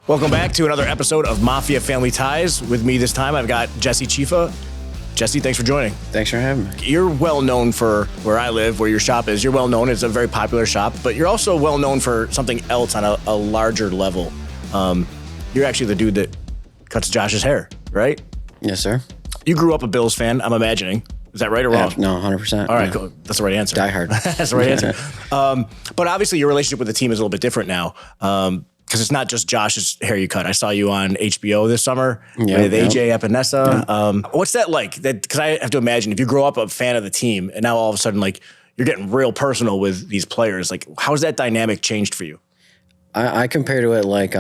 Welcome back to another episode of Mafia Family Ties. With me this time, I've got Jesse Ciffa. Jesse, thanks for joining. Thanks for having me. You're well known for where I live, where your shop is. You're well known. It's a very popular shop, but you're also well known for something else on a larger level. You're actually the dude that cuts Josh's hair, right? Yes, sir. You grew up a Bills fan, I'm imagining. Is that right or wrong? No, 100%. All right, cool. That's the right answer. Die hard. That's the right answer. But obviously your relationship with the team is a little bit different now. Because it's not just Josh's hair you cut. I saw you on HBO this summer with AJ Epinesa. Yeah. What's that like? Because I have to imagine if you grow up a fan of the team and now all of a sudden like you're getting real personal with these players, like how's that dynamic changed for you? I compare to it like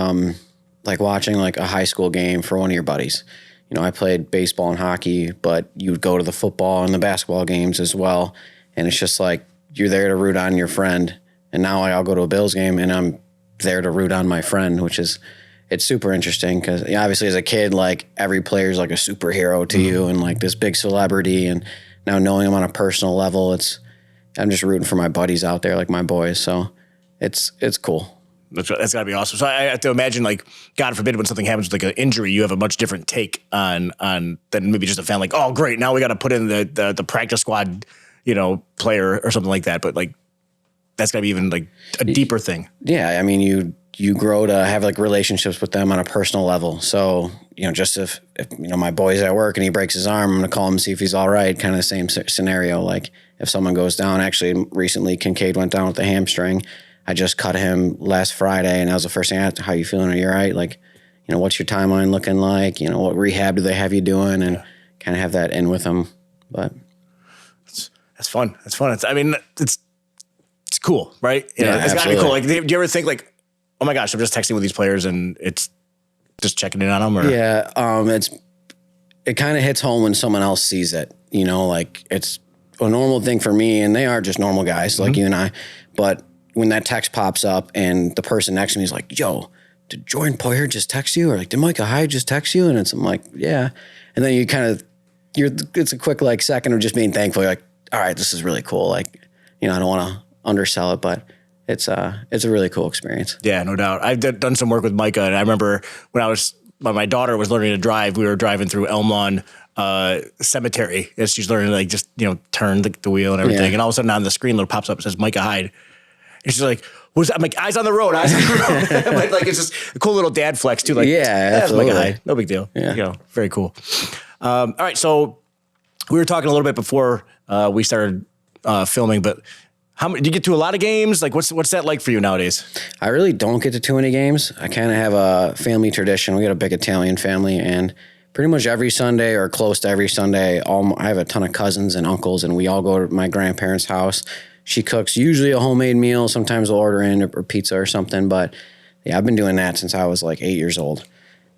watching like a high school game for one of your buddies. You know, I played baseball and hockey, but you'd go to the football and the basketball games as well. And it's just like you're there to root on your friend. And now I'll go to a Bills game and I'm there to root on my friend, which is, it's super interesting because obviously as a kid, like every player is like a superhero to you and like this big celebrity. And now knowing him on a personal level, I'm just rooting for my buddies out there, like my boys. So it's cool. That's gotta be awesome. So I have to imagine, like, God forbid, when something happens with like an injury, you have a much different take on than maybe just a fan. Like, oh, great, now we got to put in the practice squad, player or something like that. But like, that's gotta be even like a deeper thing. Yeah, I mean, you grow to have like relationships with them on a personal level. So just if my boy's at work and he breaks his arm, I'm gonna call him and see if he's all right. Kind of the same scenario. Like if someone goes down, actually recently Kincaid went down with a hamstring. I just cut him last Friday, and that was the first thing I asked, how you feeling? Are you all right? Like, what's your timeline looking like? What rehab do they have you doing? And kind of have that in with them. But that's fun. That's fun. It's cool, right? Yeah, it's gotta be cool. Like, do you ever think like, oh my gosh, I'm just texting with these players and it's just checking in on them? Or? Yeah, it kind of hits home when someone else sees it. Like it's a normal thing for me, and they are just normal guys like you and I. But when that text pops up and the person next to me is like, yo, did Jordan Poyer just text you? Or like, did Micah Hyde just text you? And I'm like, yeah. And then it's a quick like second of just being thankful. You're like, all right, this is really cool. Like, I don't want to undersell it, but it's a really cool experience. Yeah, no doubt. I've done some work with Micah, and I remember when my daughter was learning to drive, we were driving through Elm Lawn Cemetery as she's learning to like just, turn the wheel and everything. Yeah. And all of a sudden on the screen, little pops up, it says Micah Hyde. And she's like, what's that? I'm like, eyes on the road, eyes on the road. Like it's just a cool little dad flex too. Like, yeah, absolutely. Micah Hyde. No big deal. Yeah. Very cool. All right. So we were talking a little bit before we started filming, but do you get to a lot of games? Like what's that like for you nowadays? I really don't get to too many games. I kind of have a family tradition. We got a big Italian family, and pretty much every Sunday or close to every Sunday, I have a ton of cousins and uncles, and we all go to my grandparents' house. She cooks usually a homemade meal. Sometimes we'll order in or pizza or something. But yeah, I've been doing that since I was like 8 years old.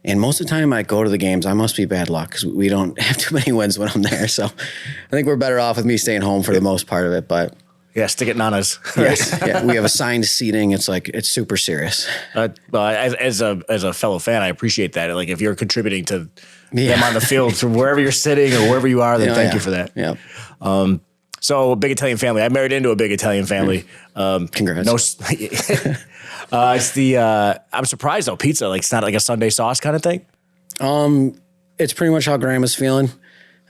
And most of the time I go to the games, I must be bad luck because we don't have too many wins when I'm there. So I think we're better off with me staying home for the most part of it. But yeah, stick it nanas. Yes, yeah, we have assigned seating. It's super serious. Well, as a fellow fan, I appreciate that. Like if you're contributing to them on the field, so wherever you're sitting or wherever you are, then thank you for that. Yeah. So a big Italian family. I married into a big Italian family. Congrats. I'm surprised though. Pizza, like it's not like a Sunday sauce kind of thing. It's pretty much how grandma's feeling.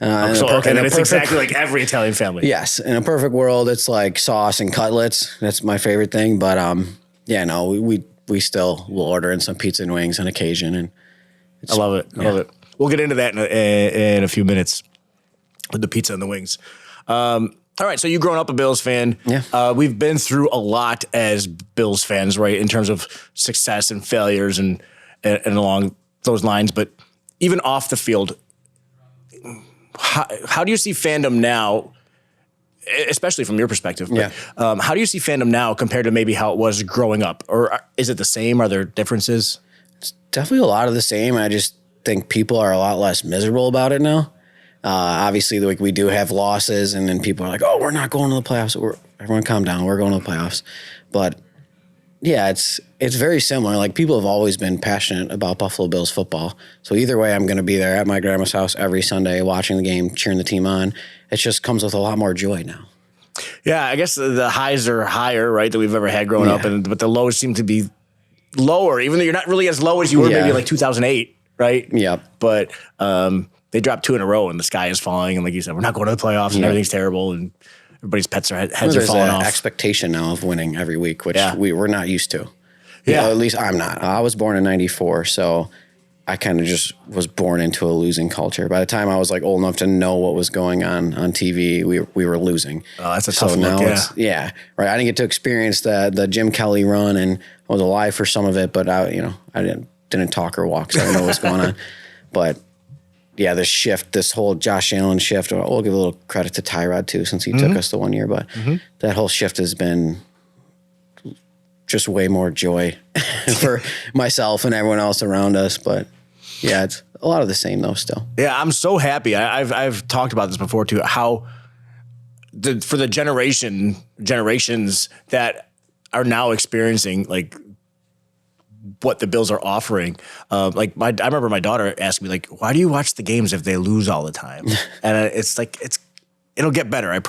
It's exactly like every Italian family. Yes, in a perfect world, it's like sauce and cutlets. That's my favorite thing. But we still will order in some pizza and wings on occasion, and I love it. I love it. We'll get into that in a few minutes with the pizza and the wings. All right, so you growing up a Bills fan. Yeah. We've been through a lot as Bills fans, right, in terms of success and failures and along those lines. But even off the field, how do you see fandom now, especially from your perspective? But, how do you see fandom now compared to maybe how it was growing up? Or is it the same? Are there differences? It's definitely a lot of the same. I just think people are a lot less miserable about it now. Obviously, like we do have losses, and then people are like, "Oh, we're not going to the playoffs." Everyone, calm down. We're going to the playoffs. But yeah, it's very similar. Like people have always been passionate about Buffalo Bills football. So either way, I'm going to be there at my grandma's house every Sunday, watching the game, cheering the team on. It just comes with a lot more joy now. Yeah, I guess the highs are higher, right, that we've ever had growing up, but the lows seem to be lower, even though you're not really as low as you were maybe like 2008, right? Yep. But they dropped 2 in a row and the sky is falling. And like you said, we're not going to the playoffs and everything's terrible. And everybody's heads are falling off. Expectation now of winning every week, which we're not used to. Yeah. At least I'm not. I was born in 94, so I kind of just was born into a losing culture. By the time I was like old enough to know what was going on TV, we were losing. Oh, that's a tough look. Right. I didn't get to experience the Jim Kelly run, and I was alive for some of it, but I didn't talk or walk, so I don't know what's going on. But yeah, this whole Josh Allen shift, we'll give a little credit to Tyrod too, since he took us the 1 year, but that whole shift has been just way more joy for myself and everyone else around us. But yeah, it's a lot of the same though still. Yeah, I'm so happy. I've talked about this before too, how for the generations that are now experiencing like what the Bills are offering. I remember my daughter asked me like, why do you watch the games if they lose all the time? And it's like, it'll get better. I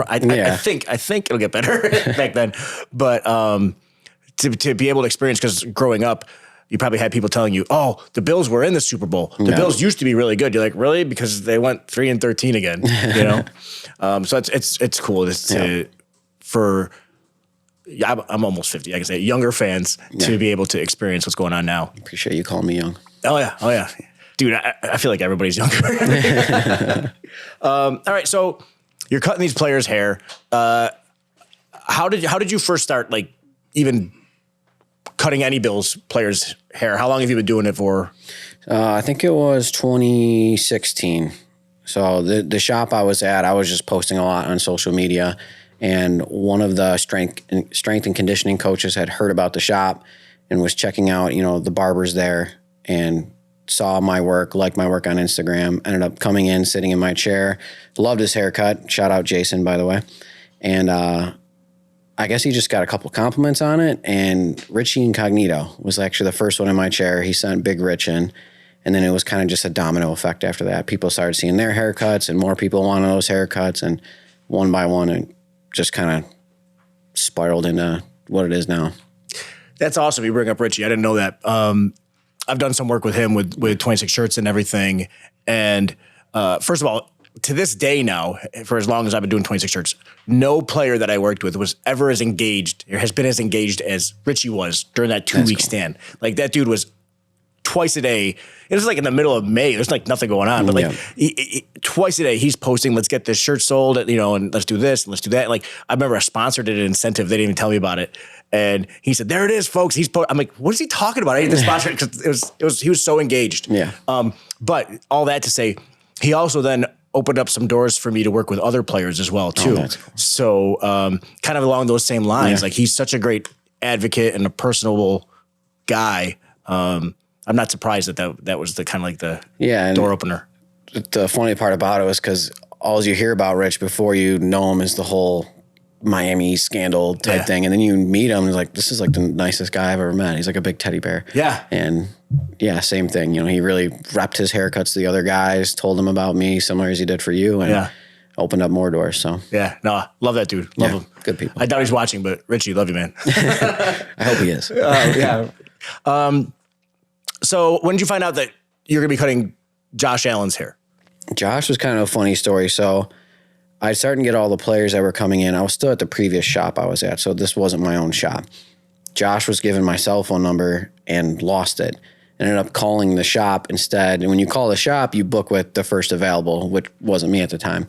think it'll get better back then. But to be able to experience, because growing up, you probably had people telling you, oh, the Bills were in the Super Bowl. The Bills used to be really good. You're like, really? Because they went 3-13 again, you know? So it's cool I'm almost 50. I can say younger fans to be able to experience what's going on now. Appreciate you calling me young. Oh yeah. Dude, I feel like everybody's younger. All right. So you're cutting these players' hair. How did you first start, like, even cutting any Bills players' hair? How long have you been doing it for? I think it was 2016. So the shop I was at, I was just posting a lot on social media. And one of the strength and conditioning coaches had heard about the shop and was checking out, the barbers there, and saw my work, liked my work on Instagram, ended up coming in, sitting in my chair, loved his haircut. Shout out Jason, by the way. And I guess he just got a couple compliments on it. And Richie Incognito was actually the first one in my chair. He sent Big Rich in. And then it was kind of just a domino effect after that. People started seeing their haircuts, and more people wanted those haircuts. And one by one, it just kind of spiraled into what it is now. That's awesome. You bring up Richie. I didn't know that. I've done some work with him with 26 shirts and everything. And first of all, to this day now, for as long as I've been doing 26 shirts, no player that I worked with was ever as engaged or has been as engaged as Richie was during that 2-week stand. Like, that dude was twice a day. It was like in the middle of May. There's like nothing going on, but like twice a day he's posting, let's get this shirt sold, and let's do this and let's do that. Like, I remember a sponsor did an incentive. They didn't even tell me about it. And he said, there it is, folks. I'm like, what is he talking about? I need the sponsor, because he was so engaged. Yeah. But all that to say, he also then opened up some doors for me to work with other players as well too. That's cool. So kind of along those same lines, like, he's such a great advocate and a personable guy. I'm not surprised that was the kind of like the door opener. The funny part about it was because all you hear about Rich before you know him is the whole Miami scandal type thing. And then you meet him and it's like, this is like the nicest guy I've ever met. He's like a big teddy bear. Yeah. And same thing. He really repped his haircuts to the other guys, told them about me, similar as he did for you. And opened up more doors. So yeah, no, love that dude. Love him. Good people. I doubt he's watching, but Richie, love you, man. I hope he is. So when did you find out that you're going to be cutting Josh Allen's hair? Josh was kind of a funny story. So I started to get all the players that were coming in. I was still at the previous shop I was at, so this wasn't my own shop. Josh was given my cell phone number and lost it. Ended up calling the shop instead. And when you call the shop, you book with the first available, which wasn't me at the time.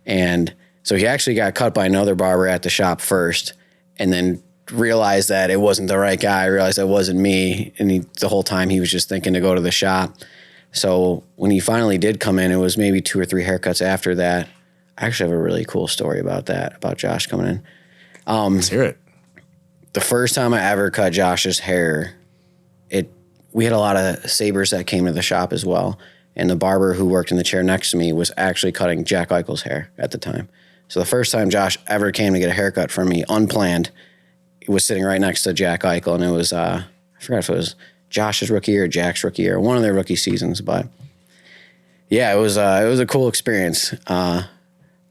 And so he actually got cut by another barber at the shop first, and then realized that it wasn't the right guy. I realized it wasn't me. And the whole time he was just thinking to go to the shop. So when he finally did come in, it was maybe 2 or 3 haircuts after that. I actually have a really cool story about that, about Josh coming in. Let's hear it. The first time I ever cut Josh's hair, we had a lot of Sabres that came to the shop as well. And the barber who worked in the chair next to me was actually cutting Jack Eichel's hair at the time. So the first time Josh ever came to get a haircut from me, unplanned, he was sitting right next to Jack Eichel, and it was, I forgot if it was Josh's rookie year or Jack's rookie year, one of their rookie seasons. But yeah, it was a cool experience. A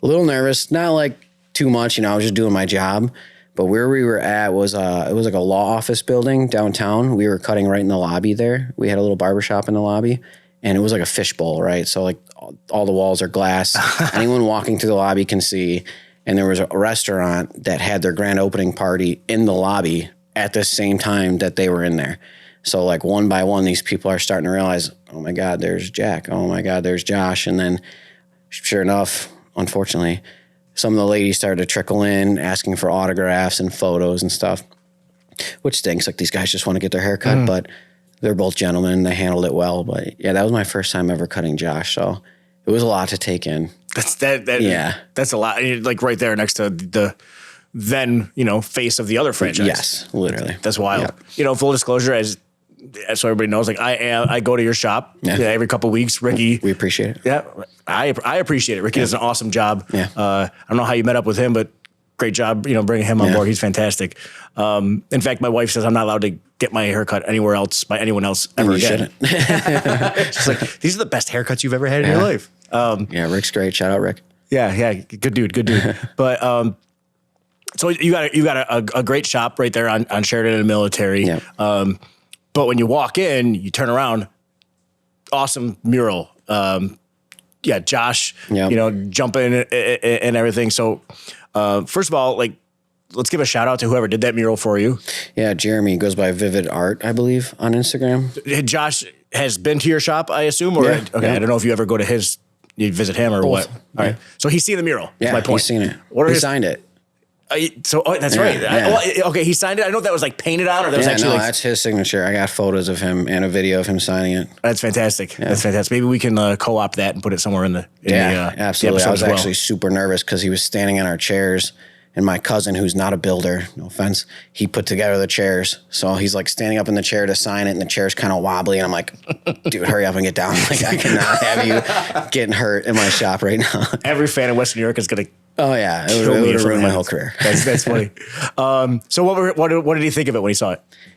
little nervous, not like too much, I was just doing my job. But where we were at was it was like a law office building downtown. We were cutting right in the lobby there. We had a little barbershop in the lobby, and it was like a fishbowl, right? So like all the walls are glass. Anyone walking through the lobby can see. And there was a restaurant that had their grand opening party in the lobby at the same time that they were in there. So like one by one, these people are starting to realize, oh my God, there's Jack. Oh my God, there's Josh. And then sure enough, unfortunately, some of the ladies started to trickle in asking for autographs and photos and stuff, which stinks. Like these guys just want to get their hair cut, but they're both gentlemen. They handled it well. But yeah, that was my first time ever cutting Josh. So it was a lot to take in. That's a lot. Like right there next to the then, face of the other franchise. Yes, literally. That's wild. Yep. Full disclosure, as so everybody knows, like I go to your shop every couple of weeks. Ricky, we appreciate it. Yeah, I appreciate it. Ricky does an awesome job. Yeah. I don't know how you met up with him, but great job, bringing him on board. He's fantastic. In fact, my wife says I'm not allowed to get my haircut anywhere else by anyone else ever again. She's like, these are the best haircuts you've ever had in your life. Yeah, Rick's great. Shout out, Rick. Yeah, good dude. But so you got a great shop right there on Sheridan and Military. Yeah. But when you walk in, you turn around, awesome mural. Josh, jumping and everything. So first of all, like, let's give a shout out to whoever did that mural for you. Yeah, Jeremy goes by Vivid Art, I believe, on Instagram. Josh has been to your shop, I assume, or I don't know if you ever go to his. You visit him or Both. what? All right. So he's seen the mural. Yeah, my point. He's seen it. He signed it. That's right. Yeah. Okay, he signed it. I don't know if that was like painted on or that was actually that's his signature. I got photos of him and a video of him signing it. That's fantastic. Yeah. That's fantastic. Maybe we can co-opt that and put it somewhere in the absolutely. I was actually super nervous because he was standing in our chairs. And my cousin, who's not a builder, no offense, he put together the chairs. So he's like standing up in the chair to sign it, and the chair's kind of wobbly. And I'm like, dude, hurry up and get down. Like, I cannot have you getting hurt in my shop right now. Every fan of Western New York is going to. Oh, yeah. It would have ruined my whole career. That's funny. So what did he think of it when he saw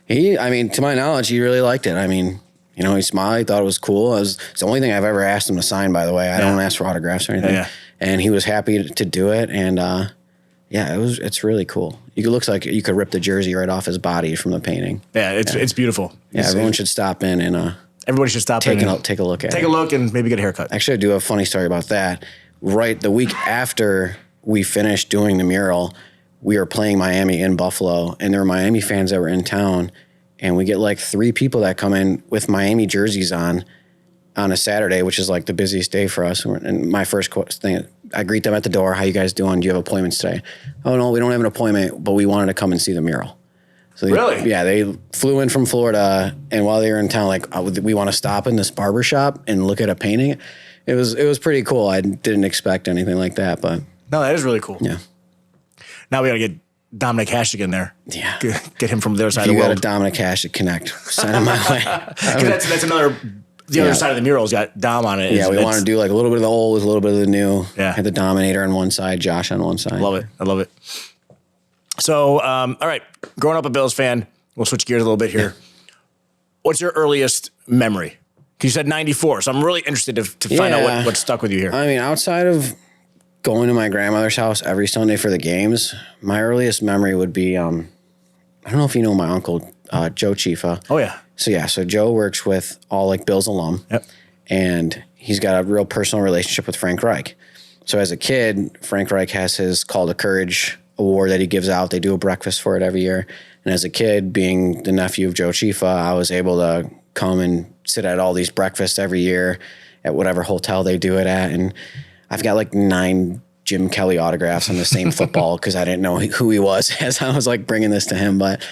it? To my knowledge, he really liked it. He smiled. He thought it was cool. It's the only thing I've ever asked him to sign, by the way. I don't ask for autographs or anything. Yeah. And he was happy to do it. And, it's really cool. It looks like you could rip the jersey right off his body from the painting. Yeah, it's beautiful. Yeah, everyone should stop in and everybody should stop in and take a look at it. Take a look and maybe get a haircut. Actually, I do have a funny story about that. Right the week after we finished doing the mural, we were playing Miami in Buffalo, and there were Miami fans that were in town, and we get like 3 people that come in with Miami jerseys on a Saturday, which is like the busiest day for us. And my first thing, I greet them at the door. How you guys doing? Do you have appointments today? Oh, no, we don't have an appointment, but we wanted to come and see the mural. So really? Yeah, they flew in from Florida, and while they were in town, like, we want to stop in this barber shop and look at a painting. It was pretty cool. I didn't expect anything like that, but. No, that is really cool. Yeah. Now we got to get Dominic Hasek in there. Yeah. Get him from the other side of the world. You got a Dominic Hasek connect. Send him my way. That's another... The other side of the mural's got Dom on it. Yeah, we want to do like a little bit of the old, a little bit of the new. Yeah. Had the Dominator on one side, Josh on one side. I love it. So, all right, growing up a Bills fan, we'll switch gears a little bit here. Yeah. What's your earliest memory? You said 94, so I'm really interested to find out what stuck with you here. Outside of going to my grandmother's house every Sunday for the games, my earliest memory would be, I don't know if you know my uncle, Joe Ciffa. Oh, yeah. So Joe works with all like Bills alum. Yep. And he's got a real personal relationship with Frank Reich. So as a kid, Frank Reich has his Call to Courage award that he gives out. They do a breakfast for it every year. And as a kid, being the nephew of Joe Ciffa, I was able to come and sit at all these breakfasts every year at whatever hotel they do it at. And I've got like 9 Jim Kelly autographs on the same football because I didn't know who he was as I was like bringing this to him. But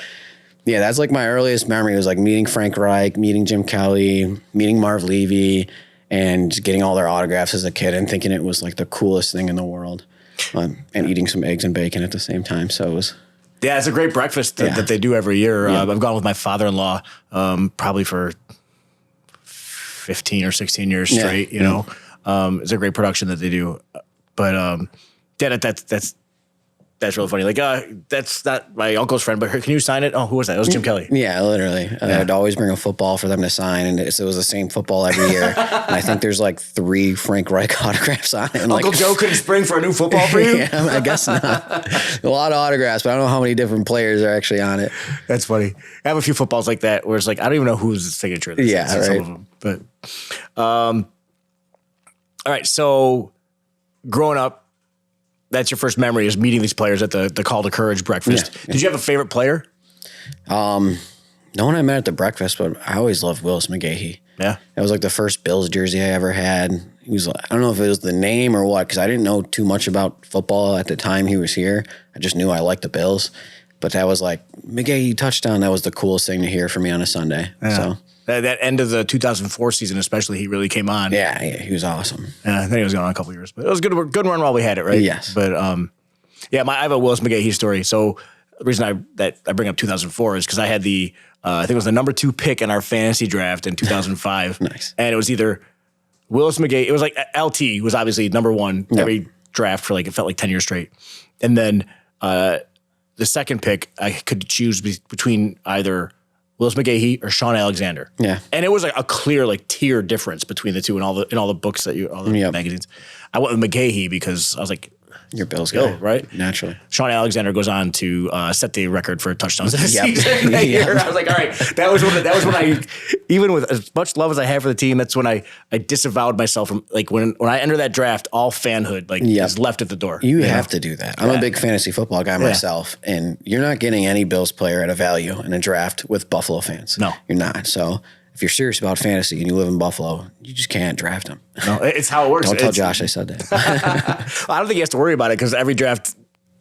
yeah, that's like my earliest memory was like meeting Frank Reich, meeting Jim Kelly, meeting Marv Levy, and getting all their autographs as a kid and thinking it was like the coolest thing in the world. And eating some eggs and bacon at the same time. So it was... Yeah, it's a great breakfast that they do every year. Yeah. I've gone with my father-in-law probably for 15 or 16 years straight, you know. It's a great production that they do. But that's That's really funny. Like, that's not my uncle's friend, but can you sign it? Oh, who was that? It was Jim Kelly. Yeah, literally. I'd always bring a football for them to sign, and it was the same football every year. And I think there's like 3 Frank Reich autographs on it. And Uncle Joe couldn't spring for a new football for you? Yeah, I guess not. A lot of autographs, but I don't know how many different players are actually on it. That's funny. I have a few footballs like that where it's like, I don't even know whose signature this is. Right. Some of them. But, all right. So growing up, that's your first memory is meeting these players at the Call to Courage breakfast. Yeah. Did you have a favorite player? No one I met at the breakfast, but I always loved Willis McGahee. Yeah. That was like the first Bills jersey I ever had. He was, I don't know if it was the name or what, because I didn't know too much about football at the time he was here. I just knew I liked the Bills. But that was like, McGahee touchdown. That was the coolest thing to hear for me on a Sunday. Yeah. So that end of the 2004 season, especially, he really came on. Yeah, he was awesome. Yeah, I think he was going on a couple of years, but it was a good run while we had it, right? Yes. But I have a Willis McGahee story. So the reason I bring up 2004 is because I had I think it was the number 2 pick in our fantasy draft in 2005. Nice. And it was either Willis McGahee. It was like LT was obviously number 1 every draft for it felt like 10 years straight, and then the second pick I could choose between either Willis McGahee or Sean Alexander. Yeah. And it was like a clear tier difference between the two in all the books all the magazines. I went with McGahee because I was like, your Bills guy, right? Naturally. Sean Alexander goes on to set the record for touchdowns in a season that year. I was like, all right, that was when I, even with as much love as I have for the team, that's when I disavowed myself from when I enter that draft, all fanhood is left at the door. You have to do that. I'm a big fantasy football guy myself, and you're not getting any Bills player at a value in a draft with Buffalo fans. No, you're not. So if you're serious about fantasy and you live in Buffalo, you just can't draft them. No, it's how it works. Don't tell Josh I said that. I don't think he has to worry about it because every draft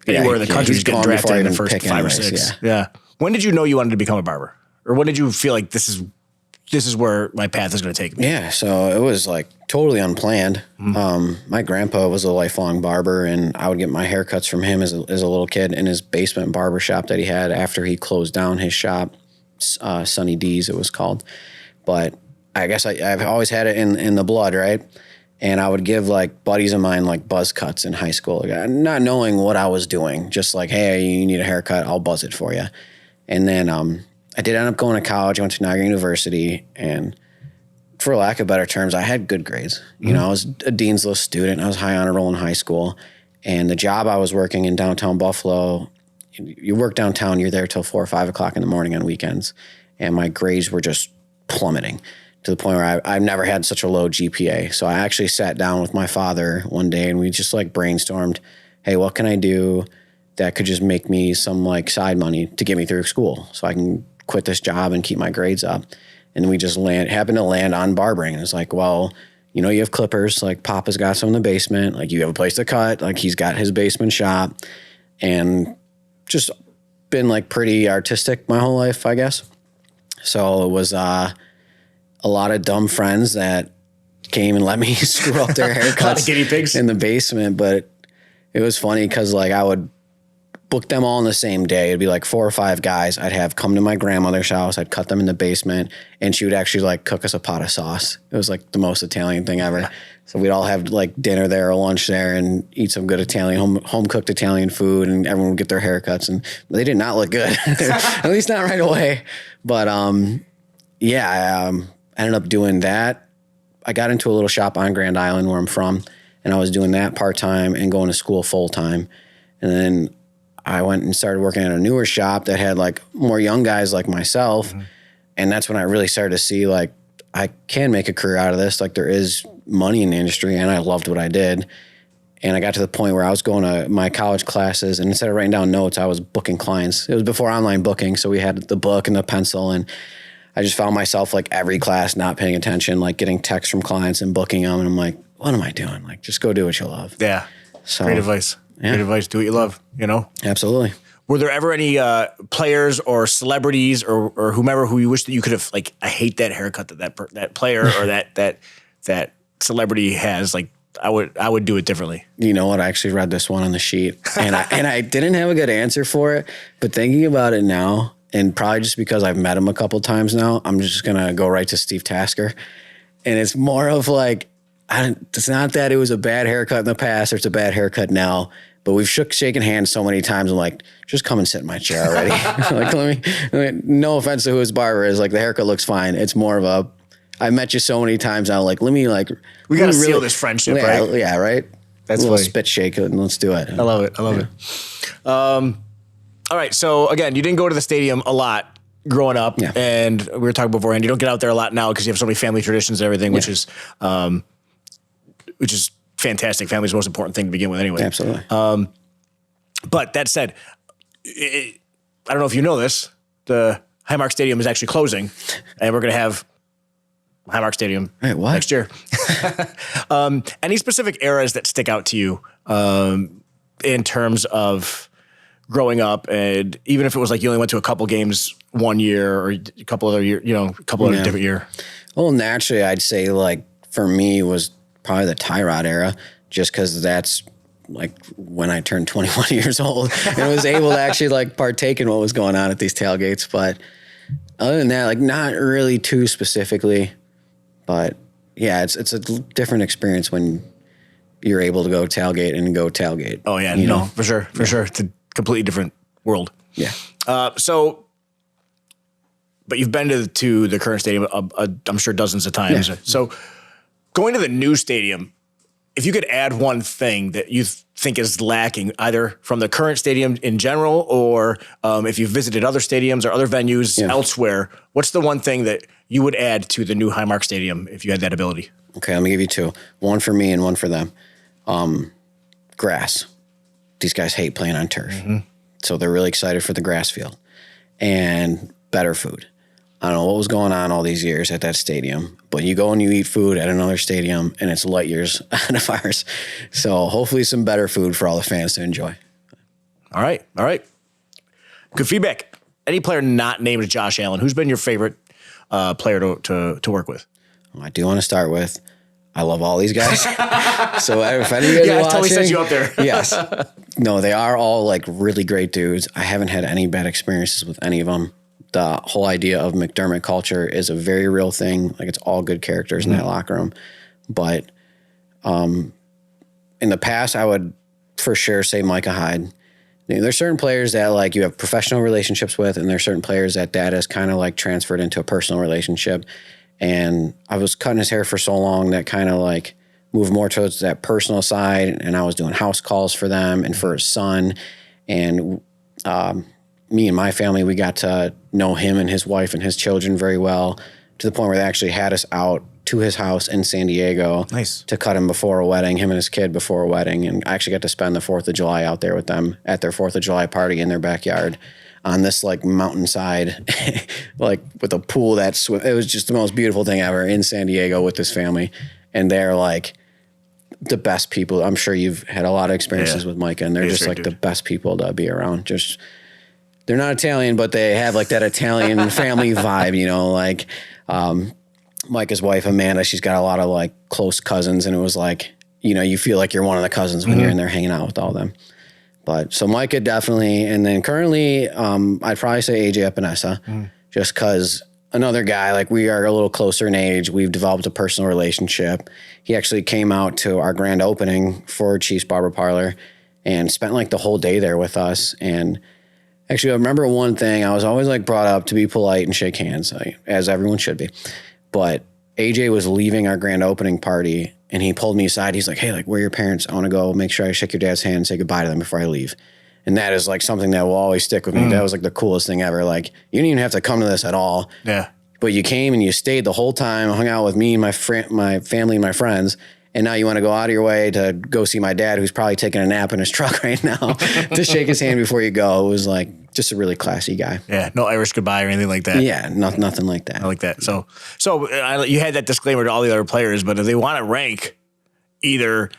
anywhere in the country is getting drafted in the first 5 or 6. Yeah. When did you know you wanted to become a barber? Or when did you feel like this is where my path is going to take me? Yeah, so it was totally unplanned. Mm-hmm. My grandpa was a lifelong barber, and I would get my haircuts from him as a little kid in his basement barber shop that he had after he closed down his shop, Sunny D's it was called. But I guess I've always had it in the blood, right? And I would give buddies of mine buzz cuts in high school, not knowing what I was doing. Just hey, you need a haircut, I'll buzz it for you. And then I did end up going to college. I went to Niagara University, and for lack of better terms, I had good grades. Mm-hmm. You know, I was a Dean's List student. I was high honor roll in high school. And the job I was working in downtown Buffalo, you work downtown, you're there till 4 or 5 o'clock in the morning on weekends. And my grades were just plummeting to the point where I've never had such a low GPA. So I actually sat down with my father one day and we just brainstormed, hey, what can I do that could just make me some like side money to get me through school so I can quit this job and keep my grades up. And we just happened to land on barbering. And it's like, well, you know, you have clippers, like Papa's got some in the basement, like you have a place to cut, like he's got his basement shop, and just been like pretty artistic my whole life, I guess. So it was a lot of dumb friends that came and let me screw up their haircuts guinea pigs in the basement. But it was funny because like I would book them all on the same day. It'd be like 4 or 5 guys I'd have come to my grandmother's house. I'd cut them in the basement, and she would actually like cook us a pot of sauce. It was like the most Italian thing ever. So we'd all have like dinner there or lunch there and eat some good Italian, home cooked Italian food, and everyone would get their haircuts, and they did not look good, at least not right away. But I ended up doing that. I got into a little shop on Grand Island where I'm from, and I was doing that part-time and going to school full-time. And then I went and started working at a newer shop that had like more young guys like myself. Mm-hmm. And that's when I really started to see like, I can make a career out of this. Like there is money in the industry, and I loved what I did. And I got to the point where I was going to my college classes, and instead of writing down notes, I was booking clients. It was before online booking. So we had the book and the pencil, and I just found myself like every class not paying attention, like getting texts from clients and booking them. And I'm like, what am I doing? Like, just go do what you love. Yeah. So, great advice. Yeah. Great advice. Do what you love, you know? Absolutely. Were there ever any players or celebrities or whomever who you wish that you could have, like, I hate that haircut that player or that celebrity has, like, I would do it differently. You know what? I actually read this one on the sheet, and I didn't have a good answer for it, but thinking about it now, and probably just because I've met him a couple times now, I'm just going to go right to Steve Tasker. And it's more of like, it's not that it was a bad haircut in the past or it's a bad haircut now, But we've shaken hands so many times. I'm like, just come and sit in my chair already. Like, let me, no offense to who his barber is. Like, the haircut looks fine. It's more of a, I met you so many times now. Like, let me like, we got to seal this friendship, yeah, right? Yeah, right. That's a little funny. spit shake and let's do it. I love it. I love it. All right. So again, you didn't go to the stadium a lot growing up, and we were talking beforehand. You don't get out there a lot now because you have so many family traditions and everything, which is fantastic. Family's the most important thing to begin with, anyway. Absolutely. But that said, I don't know if you know this, the Highmark Stadium is actually closing, and we're going to have Highmark Stadium next year. Any specific eras that stick out to you in terms of growing up, and even if it was like you only went to a couple games one year or a couple other year, a couple other different year? Well, naturally, I'd say like for me was probably the Tyrod era, just because that's like when I turned 21 years old and was able to actually like partake in what was going on at these tailgates. But other than that, like not really too specifically, but yeah, it's a different experience when you're able to go tailgate. Oh yeah, no, for sure. It's a completely different world. Yeah. But you've been to the current stadium, I'm sure dozens of times. Yeah. So going to the new stadium, if you could add one thing that you think is lacking, either from the current stadium in general, or if you've visited other stadiums or other venues elsewhere, what's the one thing that you would add to the new Highmark Stadium if you had that ability? Okay, let me give you two. One for me and one for them. Grass. These guys hate playing on turf. So they're really excited for the grass field. And better food. I don't know what was going on all these years at that stadium, but you go and you eat food at another stadium and it's light years ahead of ours. So hopefully some better food for all the fans to enjoy. All right. Good feedback. Any player not named Josh Allen, who's been your favorite player to work with? I do want to start with, I love all these guys. So if any of you guys are watching, I totally set you up there. Yes. No, they are all like really great dudes. I haven't had any bad experiences with any of them. The whole idea of McDermott culture is a very real thing. Like it's all good characters in that locker room. But in the past, I would for sure say Micah Hyde. There's certain players that like you have professional relationships with, and there's certain players that is kind of like transferred into a personal relationship. And I was cutting his hair for so long that kind of like moved more towards that personal side. And I was doing house calls for them and for his son. And me and my family, we got to know him and his wife and his children very well, to the point where they actually had us out to his house in San Diego to cut him before a wedding, him and his kid before a wedding. And I actually got to spend the 4th of July out there with them at their 4th of July party in their backyard on this like mountainside, like with a pool it was just the most beautiful thing ever in San Diego with this family. And they're like the best people. I'm sure you've had a lot of experiences with Micah, and they're just like the best people to be around. Just, they're not Italian, but they have like that Italian family vibe, like Micah's wife, Amanda, she's got a lot of like close cousins, and it was like, you feel like you're one of the cousins when you're in there hanging out with all of them. But so Micah definitely, and then currently I'd probably say AJ Epinesa, just because another guy, like we are a little closer in age. We've developed a personal relationship. He actually came out to our grand opening for Chief's Barber Parlor and spent like the whole day there with us. And actually, I remember one thing. I was always like brought up to be polite and shake hands, as everyone should be. But AJ was leaving our grand opening party, and he pulled me aside. He's like, "Hey, like, where are your parents? I want to go make sure I shake your dad's hand and say goodbye to them before I leave." And that is like something that will always stick with me. That was like the coolest thing ever. Like, you didn't even have to come to this at all. Yeah. But you came and you stayed the whole time, hung out with me, my family, and my friends. And now you want to go out of your way to go see my dad, who's probably taking a nap in his truck right now, to shake his hand before you go. It was like just a really classy guy. Yeah, no Irish goodbye or anything like that. Yeah, nothing like that. I like that. So you had that disclaimer to all the other players, but if they want to rank, either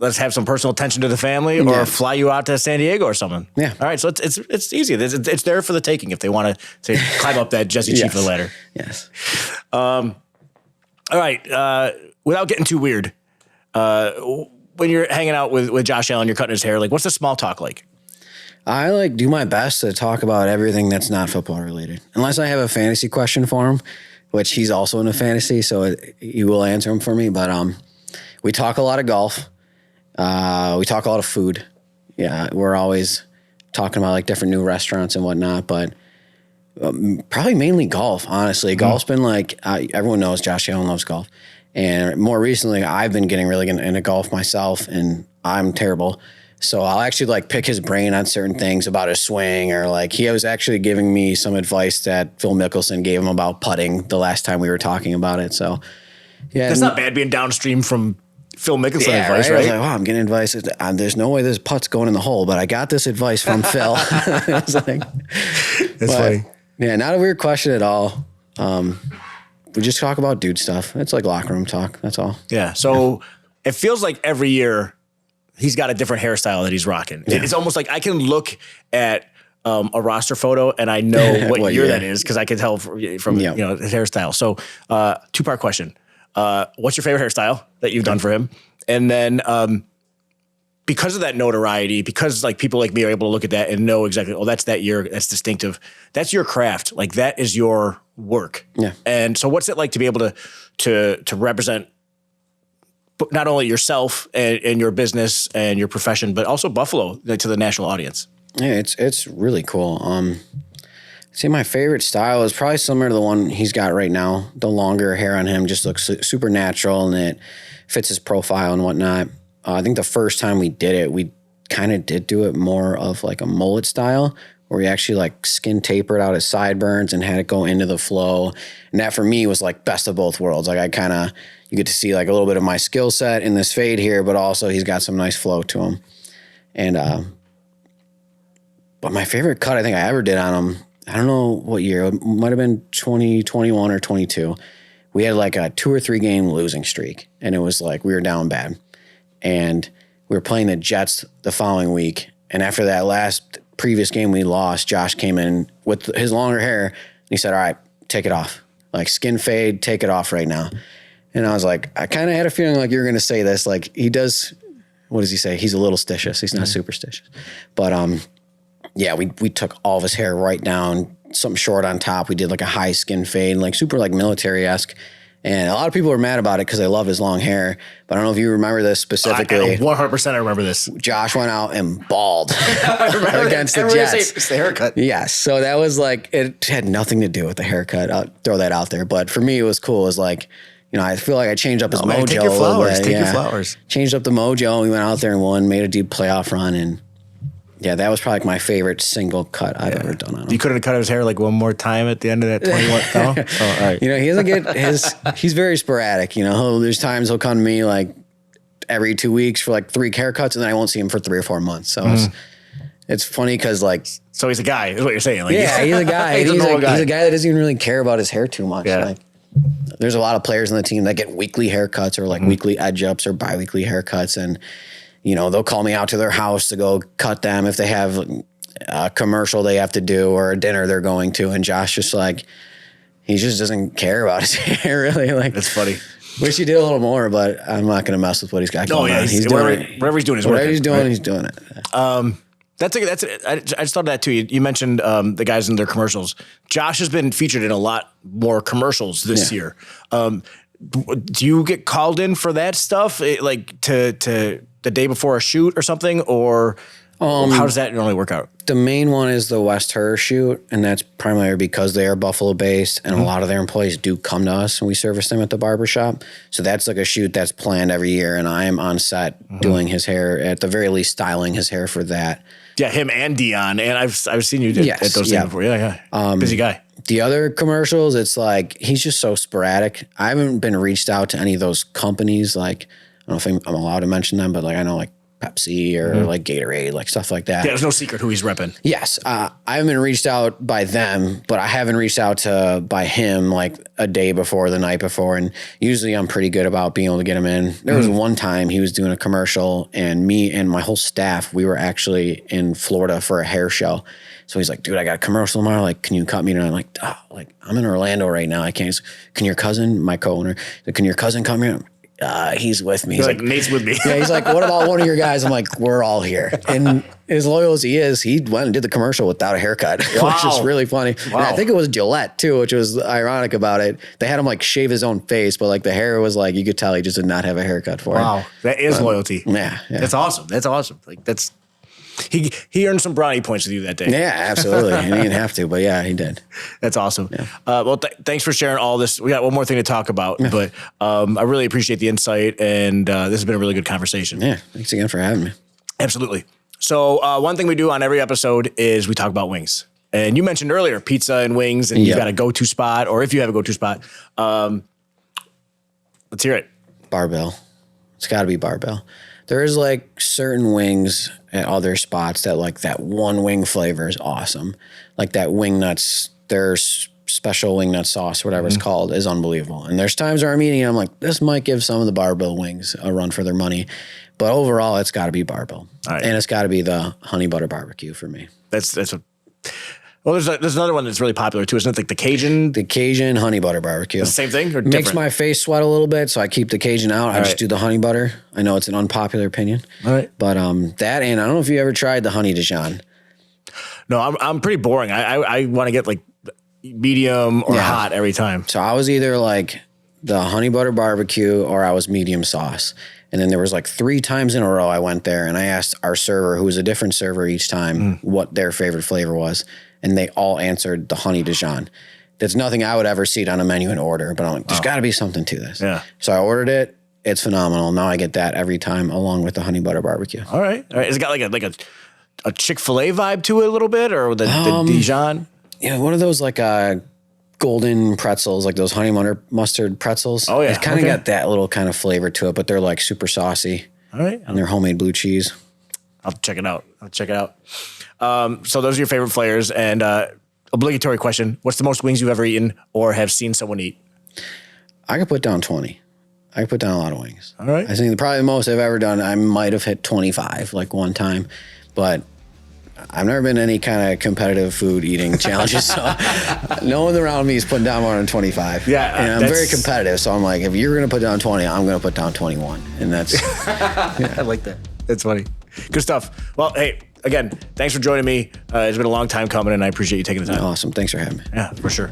let's have some personal attention to the family, or fly you out to San Diego or something. Yeah. All right. So it's easy. It's there for the taking if they want to climb up that Jesse Ciffa ladder. Yes. All right. Without getting too weird, when you're hanging out with Josh Allen, you're cutting his hair. Like, what's the small talk like? I like do my best to talk about everything that's not football related, unless I have a fantasy question for him, which he's also into fantasy, so he will answer them for me. But we talk a lot of golf. We talk a lot of food. Yeah, we're always talking about like different new restaurants and whatnot, but probably mainly golf, honestly. Golf's been like, everyone knows Josh Allen loves golf. And more recently, I've been getting really into golf myself, and I'm terrible. So I'll actually like pick his brain on certain things about his swing, or like he was actually giving me some advice that Phil Mickelson gave him about putting the last time we were talking about it. So yeah. That's not bad being downstream from Phil Mickelson advice, right? I was like, wow, I'm getting advice. There's no way this putt's going in the hole, but I got this advice from Phil. I was like, that's funny. Yeah, not a weird question at all. We just talk about dude stuff. It's like locker room talk. That's all. Yeah. So it feels like every year he's got a different hairstyle that he's rocking. Yeah. It's almost like I can look at a roster photo and I know what year that is because I can tell from his hairstyle. So 2-part question. What's your favorite hairstyle that you've done for him? And then because of that notoriety, because like people like me are able to look at that and know exactly, oh, that's that year, that's distinctive. That's your craft. Like that is your work. Yeah. And so what's it like to be able to represent not only yourself and your business and your profession, but also Buffalo to the national audience? Yeah, it's really cool. I'd say my favorite style is probably similar to the one he's got right now. The longer hair on him just looks super natural and it fits his profile and whatnot. I think the first time we did it, we kind of did do it more of like a mullet style where we actually like skin tapered out his sideburns and had it go into the flow. And that for me was like best of both worlds. Like you get to see like a little bit of my skill set in this fade here, but also he's got some nice flow to him. And, but my favorite cut I think I ever did on him, I don't know what year, it might have been 2021 or 22. We had like a 2 or 3 game losing streak and it was like we were down bad. And we were playing the Jets the following week. And after that previous game we lost, Josh came in with his longer hair and he said, all right, take it off. Like skin fade, take it off right now. And I was like, I kind of had a feeling like you were going to say this. Like he does, what does he say? He's a little stitious. He's not superstitious. But yeah, we took all of his hair right down, something short on top. We did like a high skin fade, like super like military-esque. And a lot of people were mad about it because they love his long hair. But I don't know if you remember this specifically. 100% I remember this. Josh went out and balled against the Jets. It's the haircut. Yes. So that was like, it had nothing to do with the haircut. I'll throw that out there. But for me, it was cool. It was like, I feel like I changed up his mojo. Take your flowers. Take your flowers. Changed up the mojo. We went out there and won, made a deep playoff run. And yeah, that was probably like my favorite single cut I've ever done on him. You couldn't have cut his hair like one more time at the end of that 21. No? Oh, all right. He doesn't get he's very sporadic. There's times he'll come to me like every 2 weeks for like 3 haircuts and then I won't see him for 3 or 4 months. So it's funny because like. So he's a guy, is what you're saying. Like, yeah, he's a guy. he's a guy. He's a guy that doesn't even really care about his hair too much. Yeah. Like, there's a lot of players on the team that get weekly haircuts or like weekly edge ups or biweekly haircuts. And they'll call me out to their house to go cut them if they have a commercial they have to do or a dinner they're going to. And Josh just like, he just doesn't care about his hair really. Like, that's funny. Wish he did a little more, but I'm not going to mess with what he's got going on. He's doing it. Whatever he's doing is working. Whatever he's doing, right? He's doing it. That's it. I just thought of that too. You mentioned the guys in their commercials. Josh has been featured in a lot more commercials this year. Do you get called in for that stuff, like to the day before a shoot or something, or how does that normally work out? The main one is the West Her shoot, and that's primarily because they are Buffalo based, and a lot of their employees do come to us, and we service them at the barber shop. So that's like a shoot that's planned every year, and I'm on set doing his hair, at the very least styling his hair for that. Yeah, him and Dion, and I've seen you at those things before. Yeah. Busy guy. The other commercials, it's like he's just so sporadic. I haven't been reached out to any of those companies. Like, I don't know if I'm allowed to mention them, but like I know like Pepsi or like Gatorade, like stuff like that. Yeah, there's no secret who he's repping. Yes. I haven't been reached out by them, but I haven't reached out by him like a day before, the night before. And usually I'm pretty good about being able to get him in. There was one time he was doing a commercial and me and my whole staff, we were actually in Florida for a hair show. So he's like, dude, I got a commercial tomorrow. Like, can you cut me? And I'm like, I'm in Orlando right now. I can't. Can your cousin, my co-owner, can your cousin come here? He's with me. He's like, Nate's with me. Yeah, he's like, what about one of your guys? I'm like, we're all here. And as loyal as he is, he went and did the commercial without a haircut, which is really funny. Wow. And I think it was Gillette too, which was ironic about it. They had him like shave his own face, but like the hair was like, you could tell he just did not have a haircut for it. Wow. That is loyalty. Yeah. That's awesome. That's awesome. Like He earned some brownie points with you that day. Yeah, absolutely. He didn't have to, but yeah, he did. That's awesome. Yeah. Well, thanks for sharing all this. We got one more thing to talk about, but I really appreciate the insight, and this has been a really good conversation. Yeah, thanks again for having me. Absolutely. So one thing we do on every episode is we talk about wings. And you mentioned earlier pizza and wings, and you've got a go-to spot, or if you have a go-to spot. Let's hear it. Barbell. It's got to be Barbell. There is like certain wings at other spots that like that one wing flavor is awesome. Like that wing nuts, their special wing nut sauce, whatever it's called, is unbelievable. And there's times where I'm eating, I'm like, this might give some of the Barbell wings a run for their money. But overall, it's got to be Barbell. Right. And it's got to be the honey butter barbecue for me. That's a... Well, there's another one that's really popular too, isn't it? Like the Cajun? The Cajun honey butter barbecue. The same thing or different? Makes my face sweat a little bit, so I keep the Cajun out. I just do the honey butter. I know it's an unpopular opinion. All right. But that, and I don't know if you ever tried the honey Dijon. No, I'm pretty boring. I want to get like medium or hot every time. So I was either like the honey butter barbecue or I was medium sauce. And then there was like 3 times in a row I went there and I asked our server, who was a different server each time, what their favorite flavor was. And they all answered the honey Dijon. There's nothing I would ever see it on a menu and order, but I'm like, there's got to be something to this. Yeah. So I ordered it. It's phenomenal. Now I get that every time along with the honey butter barbecue. All right. Has it got like a Chick-fil-A vibe to it a little bit, or the Dijon? Yeah, one of those like golden pretzels, like those honey mustard pretzels. Oh, yeah. It's kind of got that little kind of flavor to it, but they're like super saucy. All right. And they're homemade blue cheese. I'll check it out. So those are your favorite flavors. And obligatory question, what's the most wings you've ever eaten or have seen someone eat? I could put down 20. I could put down a lot of wings. All right. I think probably the most I've ever done, I might have hit 25 like one time. But I've never been in any kind of competitive food eating challenges. So no one around me is putting down more than 25. Yeah. And I'm very competitive. So I'm like, if you're going to put down 20, I'm going to put down 21. And that's... I like that. That's funny. Good stuff. Well, hey, again, thanks for joining me. It's been a long time coming, and I appreciate you taking the time. Awesome. Thanks for having me. Yeah, for sure.